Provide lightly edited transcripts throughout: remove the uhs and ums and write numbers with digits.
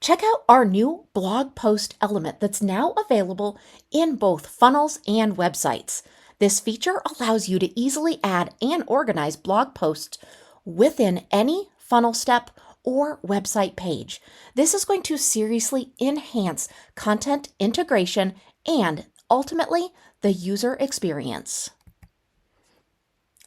Check out our new blog post element that's now available in both funnels and websites. This feature allows you to easily add and organize blog posts within any funnel step or website page. This is going to seriously enhance content integration and ultimately the user experience.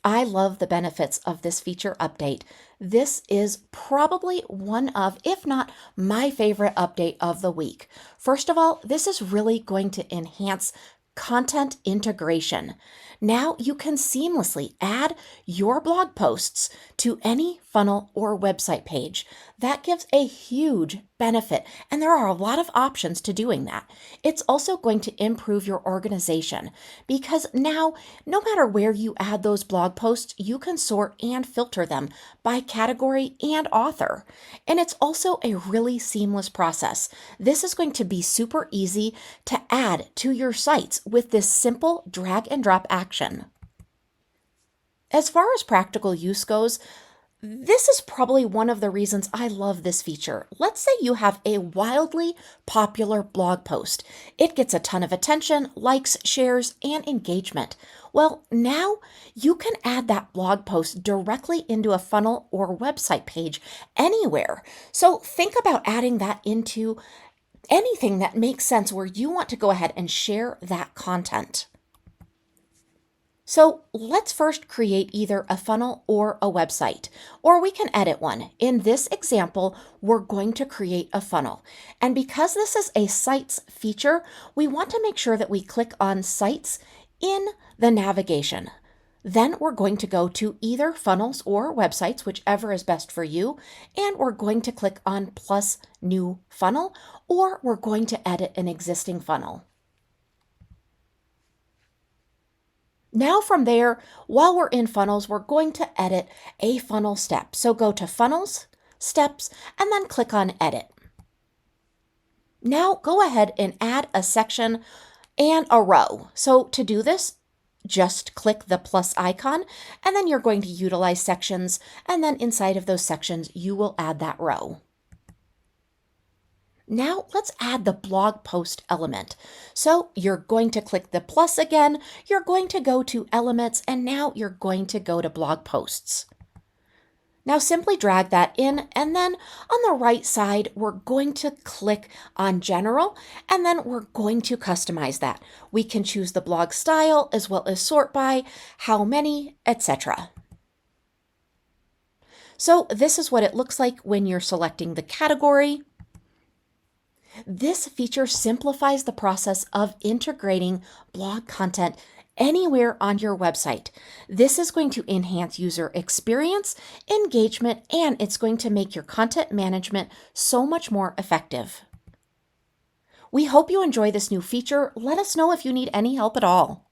I love the benefits of this feature update. This is probably one of, if not my favorite update of the week. First of all, this is really going to enhance content integration. Now you can seamlessly add your blog posts to any funnel or website page. That gives a huge benefit, and there are a lot of options to doing that. It's also going to improve your organization because now, no matter where you add those blog posts, you can sort and filter them by category and author. And it's also a really seamless process. This is going to be super easy to add to your sites with this simple drag and drop action. As far as practical use goes, this is probably one of the reasons I love this feature. Let's say you have a wildly popular blog post. It gets a ton of attention, likes, shares, and engagement. Well, now you can add that blog post directly into a funnel or website page anywhere. So think about adding that into anything that makes sense where you want to go ahead and share that content. So let's first create either a funnel or a website, or we can edit one. In this example, we're going to create a funnel. And because this is a sites feature, we want to make sure that we click on sites in the navigation. Then we're going to go to either funnels or websites, whichever is best for you, and we're going to click on plus new funnel, or we're going to edit an existing funnel. Now from there, while we're in funnels, we're going to edit a funnel step. So go to funnels, steps, and then click on edit. Now go ahead and add a section and a row. So to do this, just click the plus icon, and then you're going to utilize sections, and then inside of those sections, you will add that row. Now let's add the blog post element. So you're going to click the plus again, you're going to go to elements, and now you're going to go to blog posts. Now simply drag that in, and then on the right side, we're going to click on general, and then we're going to customize that. We can choose the blog style as well as sort by, how many, etc. So this is what it looks like when you're selecting the category. This feature simplifies the process of integrating blog content anywhere on your website. This is going to enhance user experience, engagement, and it's going to make your content management so much more effective. We hope you enjoy this new feature. Let us know if you need any help at all.